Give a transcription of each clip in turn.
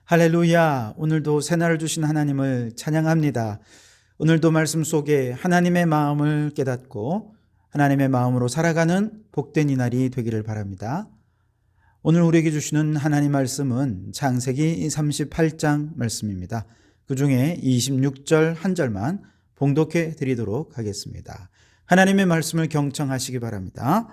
할렐루야. 오늘도 새날을 주신 하나님을 찬양합니다. 오늘도 말씀 속에 하나님의 마음을 깨닫고 하나님의 마음으로 살아가는 복된 이날이 되기를 바랍니다. 오늘 우리에게 주시는 하나님 말씀은 창세기 38장 말씀입니다. 그 중에 26절 한 절만 봉독해 드리도록 하겠습니다. 하나님의 말씀을 경청하시기 바랍니다.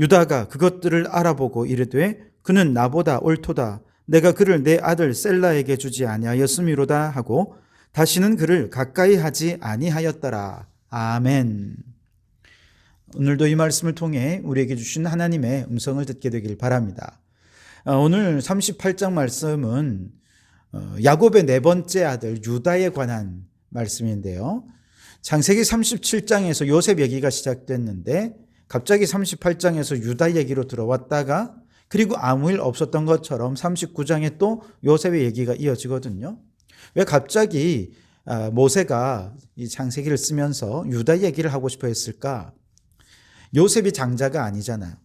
유다가 그것들을 알아보고 이르되 그는 나보다 옳도다. 내가 그를 내 아들 셀라에게 주지 아니하였음이로다 하고 다시는 그를 가까이 하지 아니하였더라. 아멘. 오늘도 이 말씀을 통해 우리에게 주신 하나님의 음성을 듣게 되길 바랍니다. 오늘 38장 말씀은 야곱의 네 번째 아들 유다에 관한 말씀인데요. 창세기 37장에서 요셉 얘기가 시작됐는데 갑자기 38장에서 유다 얘기로 들어왔다가 그리고 아무 일 없었던 것처럼 39장에 또 요셉의 얘기가 이어지거든요. 왜 갑자기 모세가 이 창세기를 쓰면서 유다 얘기를 하고 싶어 했을까? 요셉이 장자가 아니잖아요.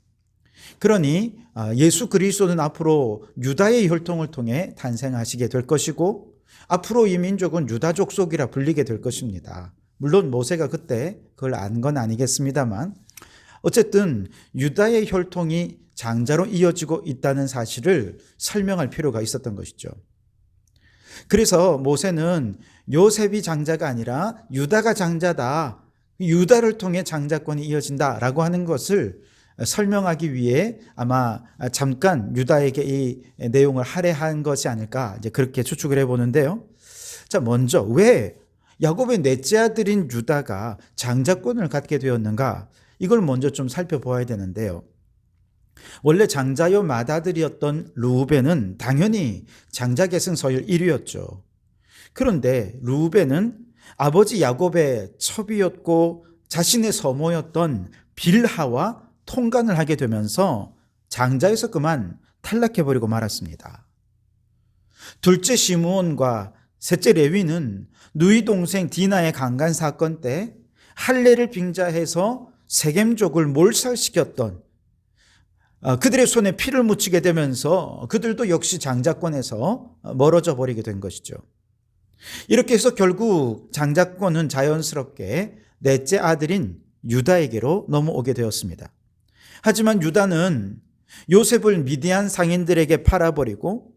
그러니 예수 그리스도는 앞으로 유다의 혈통을 통해 탄생하시게 될 것이고 앞으로 이 민족은 유다 족속이라 불리게 될 것입니다. 물론 모세가 그때 그걸 안 건 아니겠습니다만 어쨌든 유다의 혈통이 장자로 이어지고 있다는 사실을 설명할 필요가 있었던 것이죠. 그래서 모세는 요셉이 장자가 아니라 유다가 장자다. 유다를 통해 장자권이 이어진다라고 하는 것을 설명하기 위해 아마 잠깐 유다에게 이 내용을 할애한 것이 아닐까 이제 그렇게 추측을 해보는데요. 자, 먼저 왜 야곱의 넷째 아들인 유다가 장자권을 갖게 되었는가? 이걸 먼저 좀 살펴보아야 되는데요. 원래 장자요 맏아들이었던 르우벤은 당연히 장자 계승 서열 1위였죠. 그런데 르우벤은 아버지 야곱의 첩이었고 자신의 서모였던 빌하와 통간을 하게 되면서 장자에서 그만 탈락해버리고 말았습니다. 둘째 시므온과 셋째 레위는 누이 동생 디나의 강간 사건 때 할례를 빙자해서 세겜족을 몰살시켰던 그들의 손에 피를 묻히게 되면서 그들도 역시 장자권에서 멀어져 버리게 된 것이죠. 이렇게 해서 결국 장자권은 자연스럽게 넷째 아들인 유다에게로 넘어오게 되었습니다. 하지만 유다는 요셉을 미디안 상인들에게 팔아버리고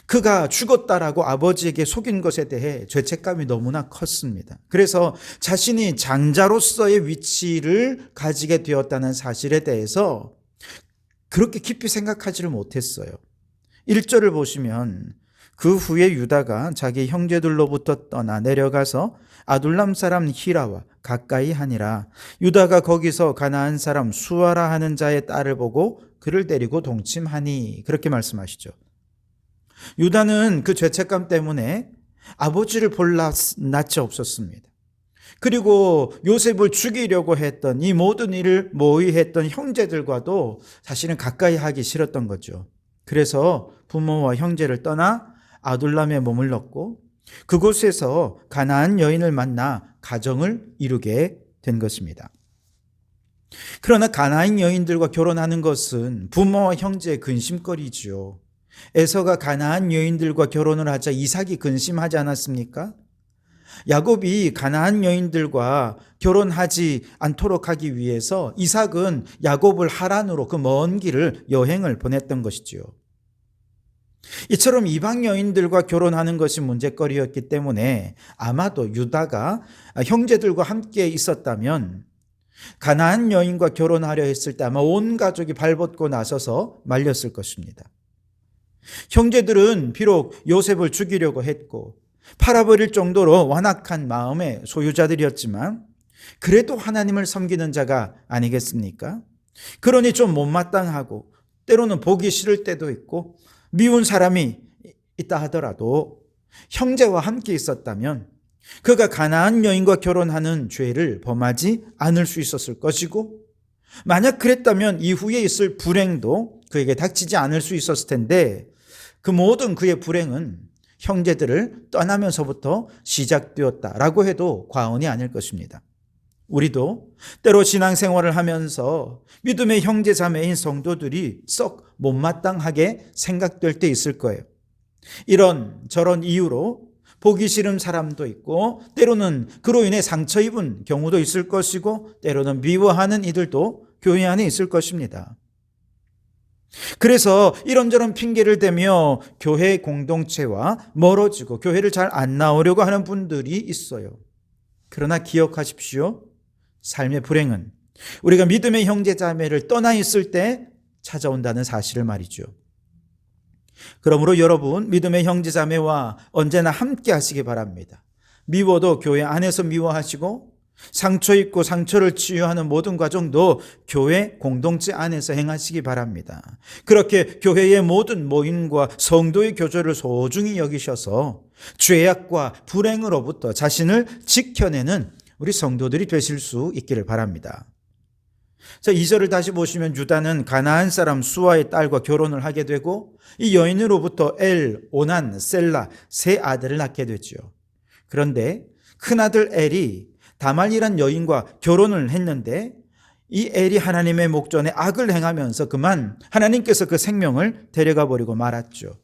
그가 죽었다라고 아버지에게 속인 것에 대해 죄책감이 너무나 컸습니다. 그래서 자신이 장자로서의 위치를 가지게 되었다는 사실에 대해서 그렇게 깊이 생각하지를 못했어요. 1절을 보시면 그 후에 유다가 자기 형제들로부터 떠나 내려가서 아둘람 사람 히라와 가까이 하니라. 유다가 거기서 가나안 사람 수아라 하는 자의 딸을 보고 그를 데리고 동침하니. 그렇게 말씀하시죠. 유다는 그 죄책감 때문에 아버지를 볼 낯이 없었습니다. 그리고 요셉을 죽이려고 했던 이 모든 일을 모의했던 형제들과도 자신은 가까이 하기 싫었던 거죠. 그래서 부모와 형제를 떠나 아둘람에 머물렀고 그곳에서 가나안 여인을 만나 가정을 이루게 된 것입니다. 그러나 가나안 여인들과 결혼하는 것은 부모와 형제의 근심거리지요. 에서가 가나안 여인들과 결혼을 하자 이삭이 근심하지 않았습니까? 야곱이 가나안 여인들과 결혼하지 않도록 하기 위해서 이삭은 야곱을 하란으로 그 먼 길을 여행을 보냈던 것이지요. 이처럼 이방 여인들과 결혼하는 것이 문제거리였기 때문에 아마도 유다가 형제들과 함께 있었다면 가나안 여인과 결혼하려 했을 때 아마 온 가족이 발벗고 나서서 말렸을 것입니다. 형제들은 비록 요셉을 죽이려고 했고 팔아버릴 정도로 완악한 마음의 소유자들이었지만 그래도 하나님을 섬기는 자가 아니겠습니까? 그러니 좀 못마땅하고 때로는 보기 싫을 때도 있고 미운 사람이 있다 하더라도 형제와 함께 있었다면 그가 가나안 여인과 결혼하는 죄를 범하지 않을 수 있었을 것이고 만약 그랬다면 이후에 있을 불행도 그에게 닥치지 않을 수 있었을 텐데 그 모든 그의 불행은 형제들을 떠나면서부터 시작되었다라고 해도 과언이 아닐 것입니다. 우리도 때로 신앙생활을 하면서 믿음의 형제 자매인 성도들이 썩 못마땅하게 생각될 때 있을 거예요. 이런 저런 이유로 보기 싫은 사람도 있고, 때로는 그로 인해 상처 입은 경우도 있을 것이고, 때로는 미워하는 이들도 교회 안에 있을 것입니다. 그래서 이런저런 핑계를 대며 교회 공동체와 멀어지고 교회를 잘 안 나오려고 하는 분들이 있어요. 그러나 기억하십시오. 삶의 불행은 우리가 믿음의 형제 자매를 떠나 있을 때 찾아온다는 사실을 말이죠. 그러므로 여러분, 믿음의 형제 자매와 언제나 함께 하시기 바랍니다. 미워도 교회 안에서 미워하시고, 상처 입고 상처를 치유하는 모든 과정도 교회 공동체 안에서 행하시기 바랍니다. 그렇게 교회의 모든 모임과 성도의 교조를 소중히 여기셔서 죄악과 불행으로부터 자신을 지켜내는 우리 성도들이 되실 수 있기를 바랍니다. 자, 2절을 다시 보시면 유다는 가나안 사람 수아의 딸과 결혼을 하게 되고, 이 여인으로부터 엘, 오난, 셀라 세 아들을 낳게 되죠. 그런데 큰아들 엘이 다말이란 여인과 결혼을 했는데, 이 엘이 하나님의 목전에 악을 행하면서 그만 하나님께서 그 생명을 데려가 버리고 말았죠.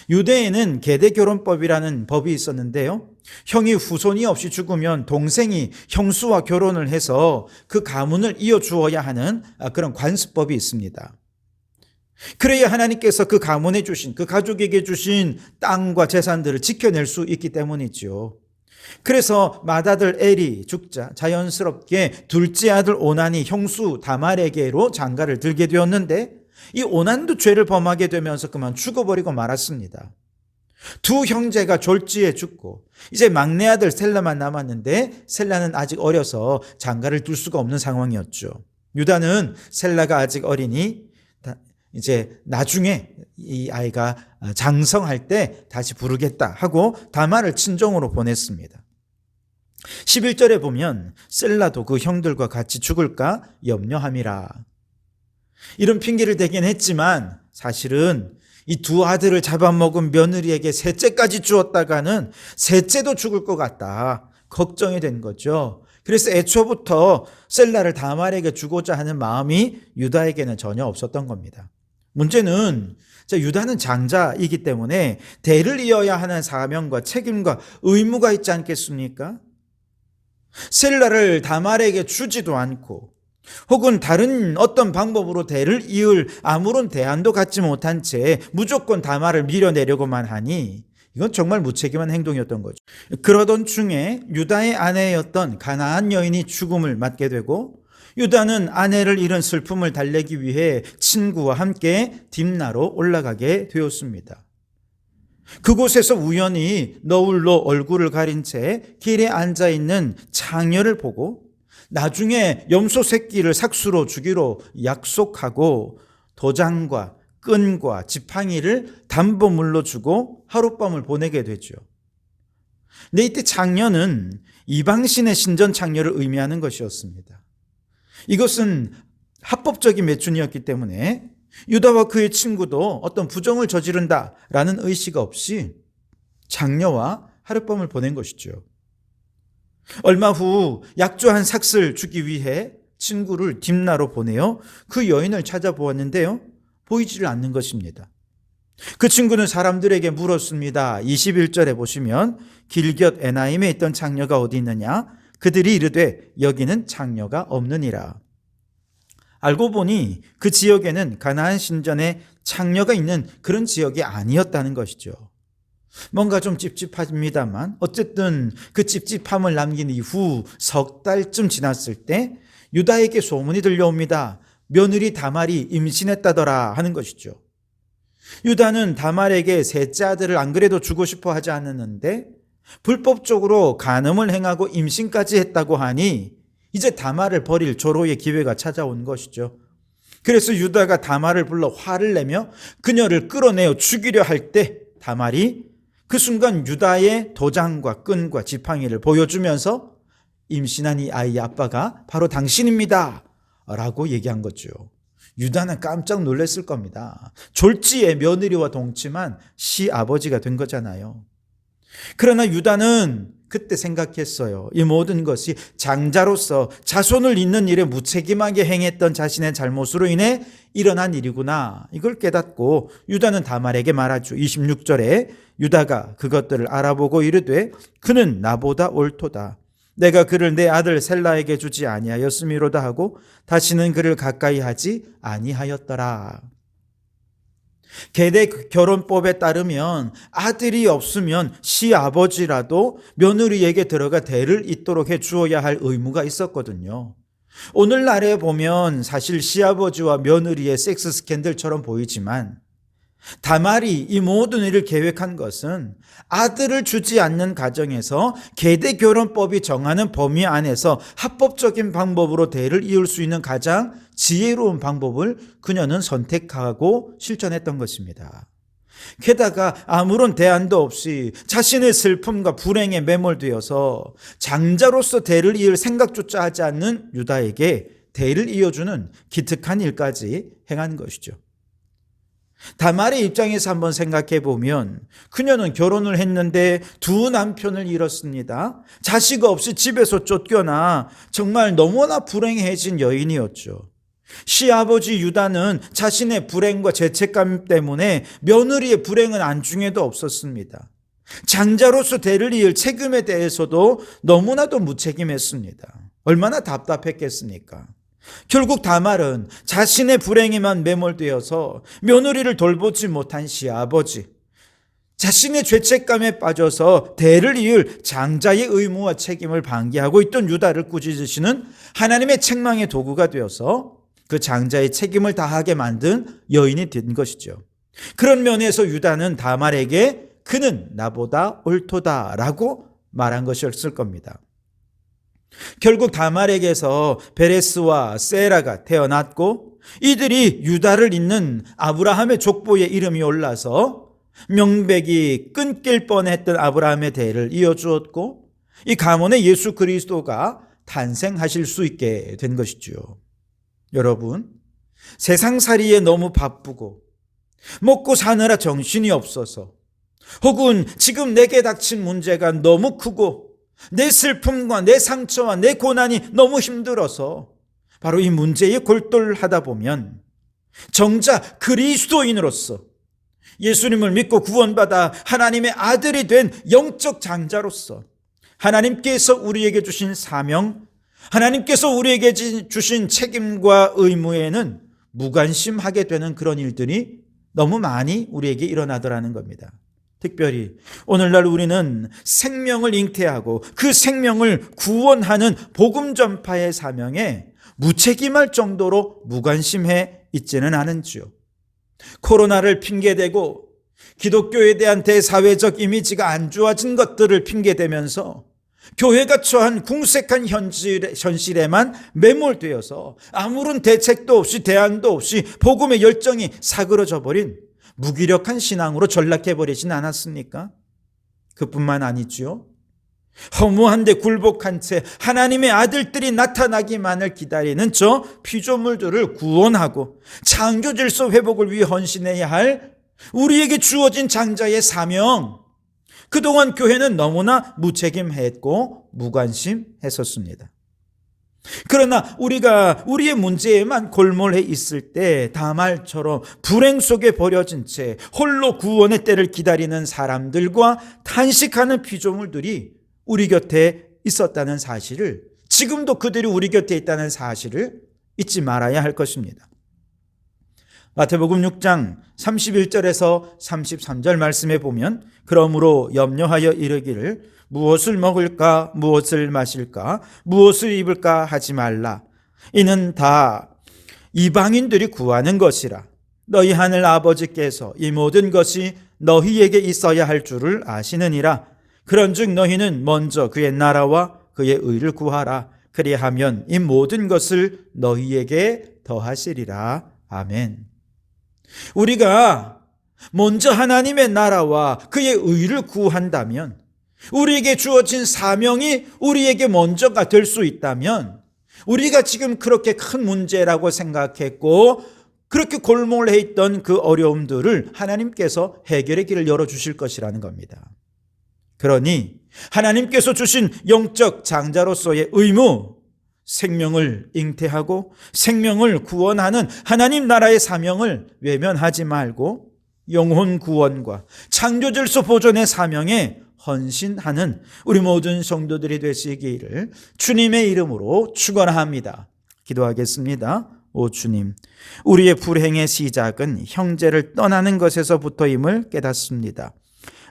유대에는 계대결혼법이라는 법이 있었는데요, 형이 후손이 없이 죽으면 동생이 형수와 결혼을 해서 그 가문을 이어주어야 하는 그런 관습법이 있습니다. 그래야 하나님께서 그 가문에 주신, 그 가족에게 주신 땅과 재산들을 지켜낼 수 있기 때문이죠. 그래서 맏아들 엘이 죽자 자연스럽게 둘째 아들 오난이 형수 다말에게로 장가를 들게 되었는데, 이 오난도 죄를 범하게 되면서 그만 죽어버리고 말았습니다. 두 형제가 졸지에 죽고 이제 막내 아들 셀라만 남았는데, 셀라는 아직 어려서 장가를 둘 수가 없는 상황이었죠. 유다는 셀라가 아직 어리니 이제 나중에 이 아이가 장성할 때 다시 부르겠다 하고 다말을 친정으로 보냈습니다. 11절에 보면 셀라도 그 형들과 같이 죽을까 염려함이라. 이런 핑계를 대긴 했지만 사실은 이 두 아들을 잡아먹은 며느리에게 셋째까지 주었다가는 셋째도 죽을 것 같다, 걱정이 된 거죠. 그래서 애초부터 셀라를 다말에게 주고자 하는 마음이 유다에게는 전혀 없었던 겁니다. 문제는 유다는 장자이기 때문에 대를 이어야 하는 사명과 책임과 의무가 있지 않겠습니까? 셀라를 다말에게 주지도 않고, 혹은 다른 어떤 방법으로 대를 이을 아무런 대안도 갖지 못한 채 무조건 다말을 밀어내려고만 하니 이건 정말 무책임한 행동이었던 거죠. 그러던 중에 유다의 아내였던 가나안 여인이 죽음을 맞게 되고, 유다는 아내를 잃은 슬픔을 달래기 위해 친구와 함께 딥나로 올라가게 되었습니다. 그곳에서 우연히 너울로 얼굴을 가린 채 길에 앉아있는 창녀를 보고 나중에 염소 새끼를 삭수로 주기로 약속하고 도장과 끈과 지팡이를 담보물로 주고 하룻밤을 보내게 되죠. 근데 이때 창녀는 이방신의 신전 창녀를 의미하는 것이었습니다. 이것은 합법적인 매춘이었기 때문에 유다와 그의 친구도 어떤 부정을 저지른다라는 의식 없이 장녀와 하룻밤을 보낸 것이죠. 얼마 후 약조한 삭스를 주기 위해 친구를 딥나로 보내어 그 여인을 찾아보았는데요, 보이지를 않는 것입니다. 그 친구는 사람들에게 물었습니다. 21절에 보시면 길곁 에나임에 있던 창녀가 어디 있느냐? 그들이 이르되 여기는 창녀가 없느니라. 알고 보니 그 지역에는 가나안 신전에 창녀가 있는 그런 지역이 아니었다는 것이죠. 뭔가 좀 찝찝합니다만 어쨌든 그 찝찝함을 남긴 이후 석 달쯤 지났을 때 유다에게 소문이 들려옵니다. 며느리 다말이 임신했다더라 하는 것이죠. 유다는 다말에게 셋째 아들을 안 그래도 주고 싶어 하지 않았는데 불법적으로 간음을 행하고 임신까지 했다고 하니 이제 다말을 버릴 조로의 기회가 찾아온 것이죠. 그래서 유다가 다말을 불러 화를 내며 그녀를 끌어내어 죽이려 할 때 다말이 그 순간 유다의 도장과 끈과 지팡이를 보여주면서 임신한 이 아이의 아빠가 바로 당신입니다 라고 얘기한 거죠. 유다는 깜짝 놀랐을 겁니다. 졸지에 며느리와 동침한 시아버지가 된 거잖아요. 그러나 유다는 그때 생각했어요. 이 모든 것이 장자로서 자손을 잇는 일에 무책임하게 행했던 자신의 잘못으로 인해 일어난 일이구나. 이걸 깨닫고 유다는 다말에게 말하죠. 26절에 유다가 그것들을 알아보고 이르되 그는 나보다 옳도다. 내가 그를 내 아들 셀라에게 주지 아니하였음이로다 하고 다시는 그를 가까이 하지 아니하였더라. 계대 결혼법에 따르면 아들이 없으면 시아버지라도 며느리에게 들어가 대를 잇도록 해주어야 할 의무가 있었거든요. 오늘날에 보면 사실 시아버지와 며느리의 섹스 스캔들처럼 보이지만 다말이 이 모든 일을 계획한 것은 아들을 주지 않는 가정에서 계대 결혼법이 정하는 범위 안에서 합법적인 방법으로 대를 이을 수 있는 가장 지혜로운 방법을 그녀는 선택하고 실천했던 것입니다. 게다가 아무런 대안도 없이 자신의 슬픔과 불행에 매몰되어서 장자로서 대를 이을 생각조차 하지 않는 유다에게 대를 이어주는 기특한 일까지 행한 것이죠. 다말의 입장에서 한번 생각해 보면 그녀는 결혼을 했는데 두 남편을 잃었습니다. 자식 없이 집에서 쫓겨나 정말 너무나 불행해진 여인이었죠. 시아버지 유다는 자신의 불행과 죄책감 때문에 며느리의 불행은 안중에도 없었습니다. 장자로서 대를 이을 책임에 대해서도 너무나도 무책임했습니다. 얼마나 답답했겠습니까? 결국 다말은 자신의 불행에만 매몰되어서 며느리를 돌보지 못한 시아버지, 자신의 죄책감에 빠져서 대를 이을 장자의 의무와 책임을 방기하고 있던 유다를 꾸짖으시는 하나님의 책망의 도구가 되어서 그 장자의 책임을 다하게 만든 여인이 된 것이죠. 그런 면에서 유다는 다말에게 그는 나보다 옳도다라고 말한 것이었을 겁니다. 결국 다말에게서 베레스와 세라가 태어났고 이들이 유다를 잇는 아브라함의 족보의 이름이 올라서 명백이 끊길 뻔했던 아브라함의 대를 이어주었고 이 가문의 예수 그리스도가 탄생하실 수 있게 된 것이죠. 여러분, 세상살이에 너무 바쁘고 먹고 사느라 정신이 없어서 혹은 지금 내게 닥친 문제가 너무 크고 내 슬픔과 내 상처와 내 고난이 너무 힘들어서 바로 이 문제에 골똘하다 보면 정작 그리스도인으로서 예수님을 믿고 구원받아 하나님의 아들이 된 영적 장자로서 하나님께서 우리에게 주신 사명, 하나님께서 우리에게 주신 책임과 의무에는 무관심하게 되는 그런 일들이 너무 많이 우리에게 일어나더라는 겁니다. 특별히 오늘날 우리는 생명을 잉태하고 그 생명을 구원하는 복음 전파의 사명에 무책임할 정도로 무관심해 있지는 않은지요. 코로나를 핑계대고 기독교에 대한 대사회적 이미지가 안 좋아진 것들을 핑계대면서 교회가 처한 궁색한 현실에만 매몰되어서 아무런 대책도 없이 대안도 없이 복음의 열정이 사그러져 버린 무기력한 신앙으로 전락해버리진 않았습니까? 그뿐만 아니지요. 허무한데 굴복한 채 하나님의 아들들이 나타나기만을 기다리는 저 피조물들을 구원하고 창조 질서 회복을 위해 헌신해야 할 우리에게 주어진 장자의 사명, 그동안 교회는 너무나 무책임했고 무관심했었습니다. 그러나 우리가 우리의 문제에만 골몰해 있을 때 다말처럼 불행 속에 버려진 채 홀로 구원의 때를 기다리는 사람들과 탄식하는 피조물들이 우리 곁에 있었다는 사실을, 지금도 그들이 우리 곁에 있다는 사실을 잊지 말아야 할 것입니다. 마태복음 6장 31절에서 33절 말씀에 보면 그러므로 염려하여 이르기를 무엇을 먹을까 무엇을 마실까 무엇을 입을까 하지 말라. 이는 다 이방인들이 구하는 것이라. 너희 하늘 아버지께서 이 모든 것이 너희에게 있어야 할 줄을 아시느니라. 그런즉 너희는 먼저 그의 나라와 그의 의를 구하라. 그리하면 이 모든 것을 너희에게 더하시리라. 아멘. 우리가 먼저 하나님의 나라와 그의 의를 구한다면, 우리에게 주어진 사명이 우리에게 먼저가 될 수 있다면, 우리가 지금 그렇게 큰 문제라고 생각했고 그렇게 골몰해 있던 그 어려움들을 하나님께서 해결의 길을 열어주실 것이라는 겁니다. 그러니 하나님께서 주신 영적 장자로서의 의무, 생명을 잉태하고 생명을 구원하는 하나님 나라의 사명을 외면하지 말고 영혼 구원과 창조질서 보존의 사명에 헌신하는 우리 모든 성도들이 되시기를 주님의 이름으로 축원합니다. 기도하겠습니다. 오 주님, 우리의 불행의 시작은 형제를 떠나는 것에서부터임을 깨닫습니다.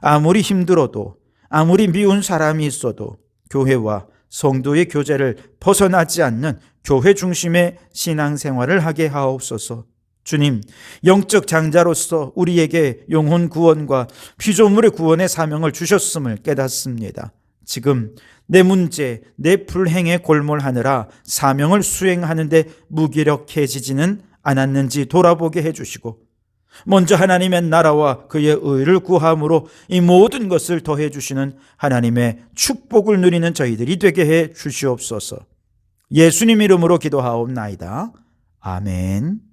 아무리 힘들어도, 아무리 미운 사람이 있어도 교회와 성도의 교제를 벗어나지 않는 교회 중심의 신앙생활을 하게 하옵소서. 주님, 영적 장자로서 우리에게 영혼 구원과 피조물의 구원의 사명을 주셨음을 깨닫습니다. 지금 내 문제, 내 불행에 골몰하느라 사명을 수행하는데 무기력해지지는 않았는지 돌아보게 해주시고, 먼저 하나님의 나라와 그의 의를 구함으로 이 모든 것을 더해 주시는 하나님의 축복을 누리는 저희들이 되게 해 주시옵소서. 예수님 이름으로 기도하옵나이다. 아멘.